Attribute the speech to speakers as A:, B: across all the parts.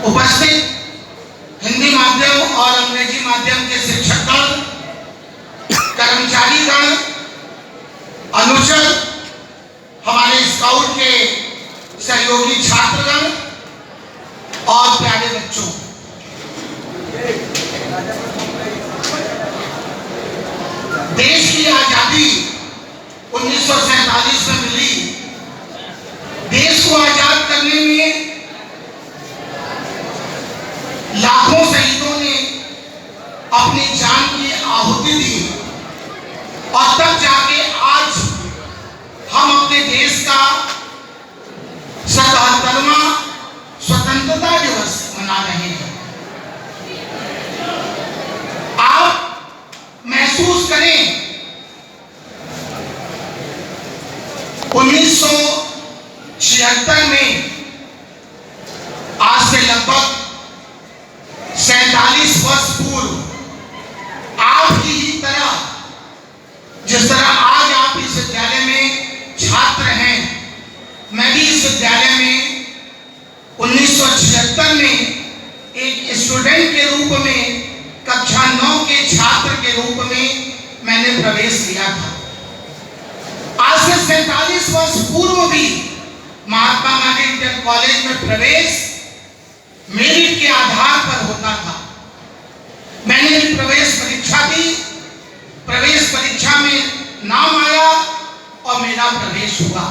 A: उपस्थित हिंदी माध्यम और अंग्रेजी माध्यम के शिक्षकगण, कर्मचारीगण, अनुचर, हमारे स्काउट के सहयोगी छात्रगण और प्यारे बच्चों, देश की आजादी 1947 में मिली। देश को आजाद करने में लाखों शहीदों ने अपनी जान की आहुति दी और तब जाके आज हम अपने देश का 77वां स्वतंत्रता दिवस मना रहे हैं। आप महसूस करें, 1976 में आज से लगभग 47 वर्ष पूर्व आपकी ही तरह, जिस तरह आज आप इस विद्यालय में छात्र हैं, मैं भी इस विद्यालय में 1976 में एक स्टूडेंट के रूप में, कक्षा 9 के छात्र के रूप में मैंने प्रवेश किया था। आज से 47 वर्ष पूर्व भी महात्मा गांधी इंटर कॉलेज में प्रवेश मेरिट के आधार पर होता था। मैंने भी प्रवेश परीक्षा दी, प्रवेश परीक्षा में नाम आया और मेरा प्रवेश हुआ।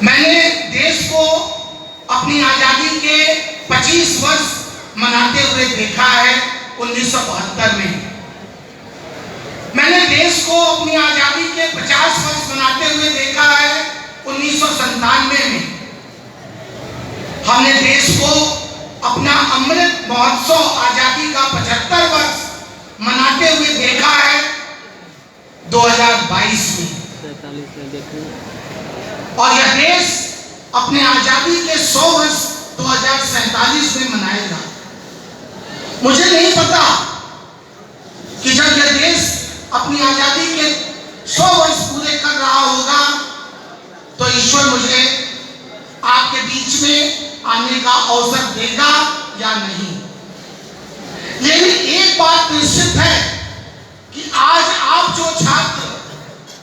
A: मैंने देश को अपनी आजादी के 25 वर्ष मनाते हुए देखा है। 1972 में मैंने देश को अपनी आजादी के 50 वर्ष मनाते हुए देखा है। 1997 में हमने देश को अपना अमृत महोत्सव आजादी का 75 वर्ष मनाते हुए देखा है 2022 में, और यह देश अपने आजादी के 100 वर्ष 2047 में मनाएगा। मुझे नहीं पता कि जब यह देश अपनी आजादी के 100 वर्ष पूरे कर रहा होगा तो ईश्वर मुझे आपके बीच में आने का अवसर देगा या नहीं। लेकिन एक बात निश्चित है कि आज आप जो छात्र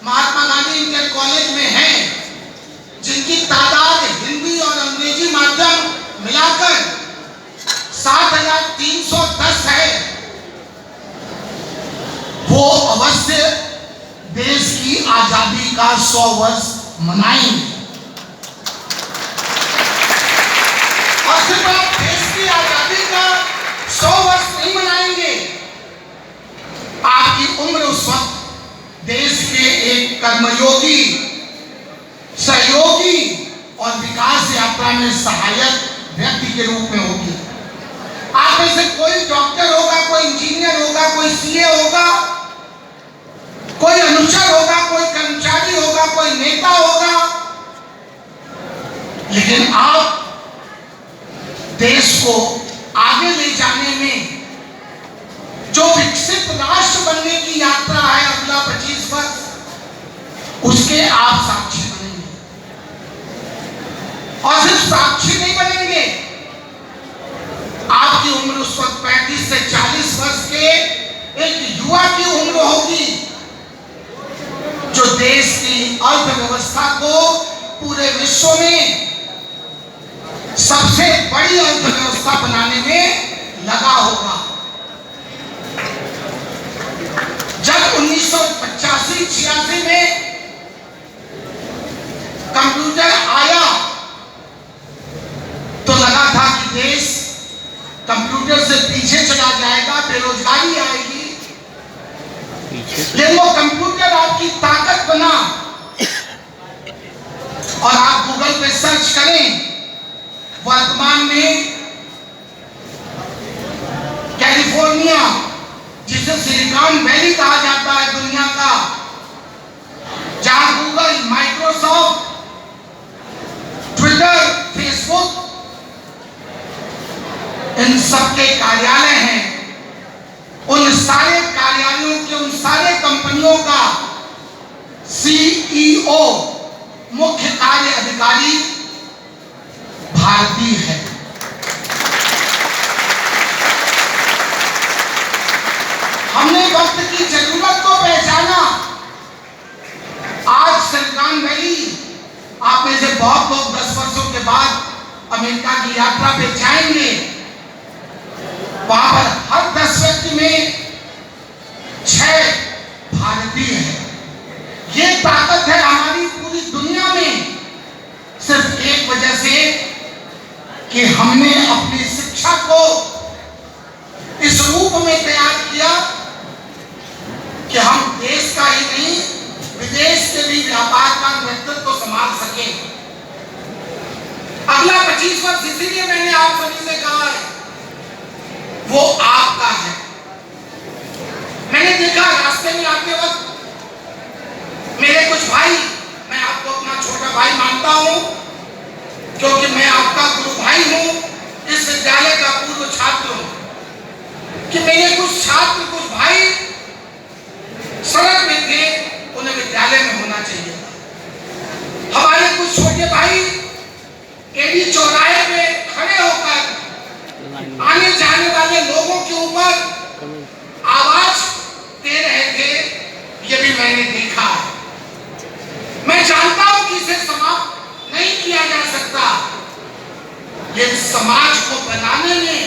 A: महात्मा गांधी इंटर कॉलेज में हैं, जिनकी तादाद हिंदी और अंग्रेजी माध्यम मिलाकर 7310 है, वो अवश्य देश की आजादी का 100 वर्ष मनाएंगे। और सिर्फ आप देश की आजादी का 100 वर्ष नहीं मनाएंगे, आपकी उम्र उस वक्त देश के एक कर्मयोगी, सहयोगी और विकास यात्रा में सहायक व्यक्ति के रूप में होगी। आप में से कोई डॉक्टर होगा, कोई इंजीनियर होगा, कोई सीए होगा, कोई अनुचर होगा, कोई कर्मचारी होगा, कोई नेता होगा, लेकिन आप देश को आगे ले जाने में जो विकसित राष्ट्र बनने की यात्रा है अगला 25 वर्ष, उसके आप साक्षी बनेंगे। और सिर्फ साक्षी नहीं बनेंगे, आपकी उम्र उस वक्त 35 से 40 वर्ष के एक युवा की उम्र होगी, जो देश की अर्थव्यवस्था को पूरे विश्व में सबसे बड़ी अर्थव्यवस्था बनाने में लगा होगा। जब 1985-86 में कंप्यूटर आया तो लगा था कि देश कंप्यूटर से पीछे चला जाएगा, बेरोजगारी आएगी। लेकिन वो कंप्यूटर आपकी ताकत बना, और आप गूगल पे सर्च करें, वर्तमान में कैलिफोर्निया, जिसे सिलिकॉन वैली कहा जाता है दुनिया का, जहां गूगल, माइक्रोसॉफ्ट, ट्विटर, फेसबुक, इन सबके कार्यालय हैं, उन सारे कार्यालयों के, उन सारे कंपनियों का सीईओ, मुख्य कार्य अधिकारी भारतीय है। हमने वक्त की जरूरत को पहचाना। आज सिलिकॉन वैली, आप में से बहुत लोग 10 वर्षों के बाद अमेरिका की यात्रा पे जाएंगे। वहां पर हर 10 व्यक्ति में 6 भारतीय है। ये ताकत है हमारी पूरी दुनिया में, सिर्फ एक वजह से कि हमने अपनी शिक्षा को इस रूप में तैयार किया कि हम देश का ही नहीं, विदेश के भी व्यापार का नेतृत्व संभाल सके। अगला 25 वर्ष इसीलिए मैंने आप सभी से कहा है, वो आपका है। मैंने देखा रास्ते में आते वक्त मेरे कुछ भाई, मैं आपको अपना छोटा भाई मानता हूं क्योंकि मैं आपका गुरु भाई हूं, इस विद्यालय का पूर्व छात्र हूं, कि मेरे कुछ छात्र, कुछ भाई सड़क में थे, उन्हें विद्यालय में होना चाहिए था। हमारे कुछ छोटे भाई एडी चौराहे पे खड़े होकर आने जाने वाले लोगों के ऊपर आवाज दे रहे थे, ये भी मैंने देखा है। मैं जानता हूं कि इसे समाप्त नहीं किया जा सकता। ये समाज को बनाने में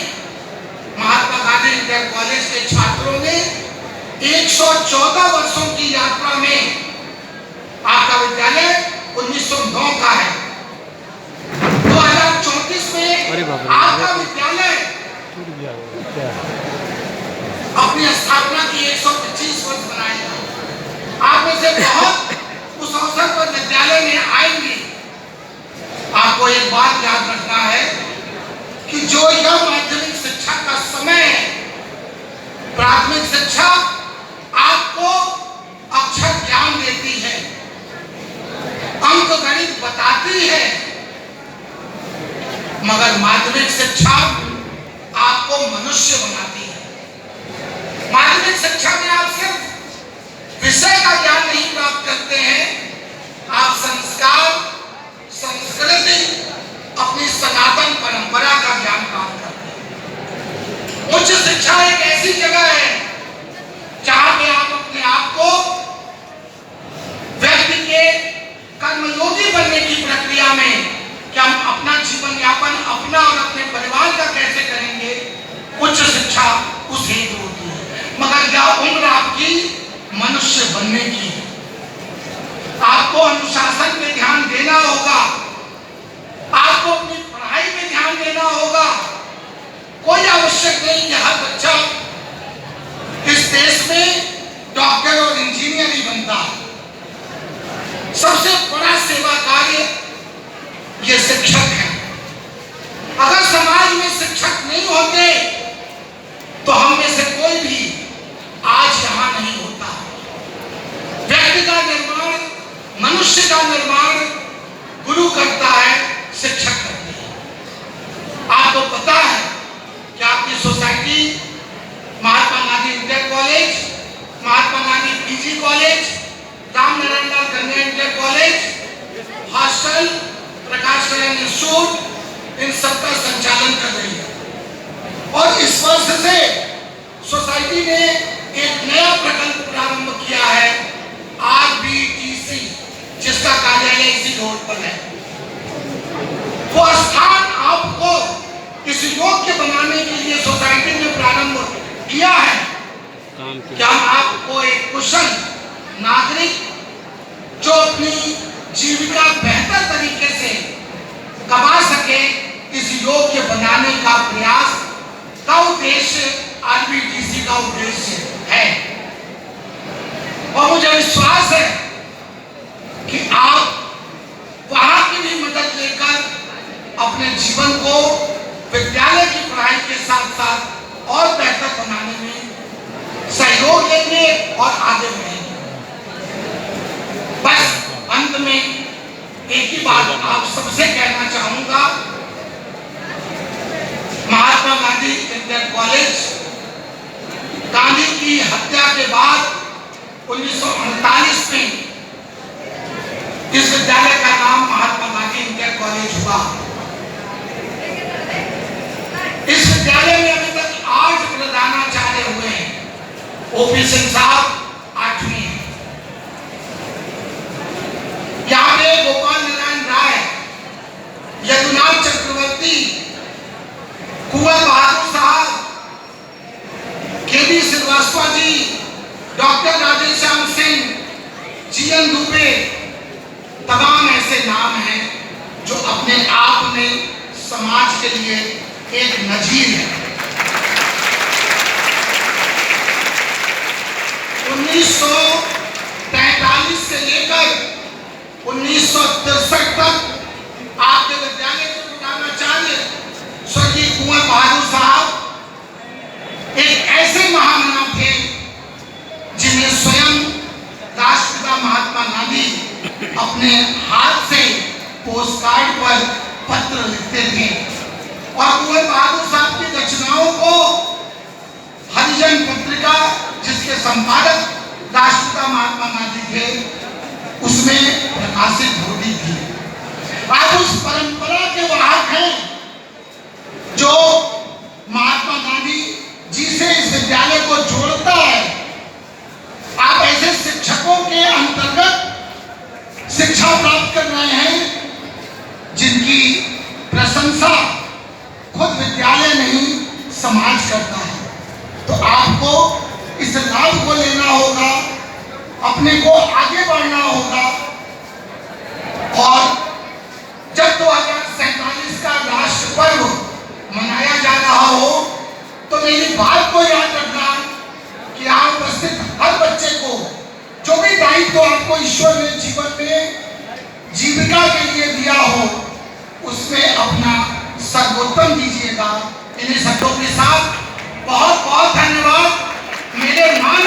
A: महात्मा गांधी इंटर कॉलेज के छात्रों ने 114 वर्षों की यात्रा में, आपका विद्यालय 1909 का है, 2034 में आपका विद्यालय अपनी स्थापना की 125 वर्ष मनाएगा। आप में से बहुत उस अवसर पर विद्यालय में आएंगे। आपको एक बात याद रखना है कि जो यह माध्यमिक शिक्षा का समय है, प्राथमिक शिक्षा आपको अक्षर ज्ञान देती है, अंक गणित बताती है, मगर माध्यमिक शिक्षा आपको मनुष्य बनाती है। माध्यमिक शिक्षा में आप सिर्फ विषय का ज्ञान नहीं प्राप्त करते हैं, आप संस्कार, संस्कृति, अपनी सनातन परंपरा का ज्ञान प्राप्त करते हैं। उच्च शिक्षा एक ऐसी जगह है जहां पे आप अपने आप को व्यक्ति के कर्मयोगी बनने की प्रक्रिया में, कि हम अपना जीवन यापन अपना और अपने परिवार का कैसे करेंगे, उच्च शिक्षा उस हेतु होती है। मगर यह उम्र आपकी मनुष्य बनने की है। आपको अनुशासन पे ध्यान देना होगा, आपको अपनी पढ़ाई पे ध्यान देना होगा। कोई आवश्यक नहीं कि हर बच्चा इस देश में डॉक्टर और इंजीनियर ही बनता है। सबसे बड़ा सेवा कार्य ये शिक्षक है। अगर समाज में शिक्षक नहीं होते तो हम में से कोई भी आज यहां नहीं होता। व्यक्ति का निर्माण, मनुष्य का निर्माण गुरु करता है, शिक्षक करते हैं। आपको पता है कि आपकी society Mahatma Gandhi inter college, Mahatma Gandhi PG college, Ramnarayan लाल Ganga inter college, hostel, Prakash Narayan institute, इन सबका संचालन कर रही है। और इस वर्ष से सोसाइटी ने एक नया प्रकल्प प्रारंभ किया है, RBTC, जिसका कार्यालय इसी रोड पर है। वो स्थान आपको इस योग्य बनाने के लिए सोसाइटी ने प्रारंभ किया है कि हम आपको एक कुशल नागरिक जो अपनी जीविका बेहतर तरीके से कमा सके, इस योग्य बनाने का प्रयास का उद्देश्य RBTC का उद्देश्य है। और मुझे विश्वास है कि आप वहां की भी मदद लेकर अपने जीवन को विद्यालय की पढ़ाई के साथ साथ और बेहतर बनाने में सहयोग लेंगे और आगे बढ़ेंगे। बस अंत में एक ही बात आप सबसे कहना चाहूंगा, महात्मा गांधी इंटर कॉलेज गांधी की हत्या के बाद 1948 में इस विद्यालय का नाम महात्मा गांधी इंटर कॉलेज हुआ। ओपी सिंह साहब 8वीं है। यहाँ पे गोपाल नारायण राय, यदुनाथ चक्रवर्ती, कुंवर बहादुर साहब, केबी श्रीवास्तव जी, डॉक्टर राधेश्याम सिंह, जीएन दुबे, तमाम ऐसे नाम हैं जो अपने आप में समाज के लिए एक नजीर है। 1943 से लेकर 1963 तक आपके विद्यालय के प्रधानाचार्य स्वर्गीय कुंवर बहादुर साहब एक ऐसे महामना थे जिन्हें स्वयं राष्ट्रपिता महात्मा गांधी अपने हाथ से पोस्टकार्ड पर पत्र लिखते थे और कुंवर बहादुर साहब की रचनाओं को हरिजन पत्रिका, जिसके संपादक राष्ट्रपिता महात्मा गांधी थे, उसमें प्रकाशित होती थी। आज उस परंपरा के वाहक हैं जो महात्मा गांधी जी से इस विद्यालय को जोड़ता है। आप ऐसे शिक्षकों के अंतर्गत शिक्षा प्राप्त कर रहे हैं जिनकी प्रशंसा खुद विद्यालय नहीं समाज करता है। तो आपको इस लाभ को लेना होगा, अपने को आगे बढ़ना होगा और जब 2047 का राष्ट्र पर्व मनाया जा रहा हो तो मेरी बात को याद रखना कि आप उपस्थित हर बच्चे को जो भी दायित्व आपको ईश्वर ने जीवन में जीविका के लिए दिया हो उसमें अपना सर्वोत्तम दीजिएगा। इन्हीं शब्दों के साथ बहुत बहुत धन्यवाद। मेरे मान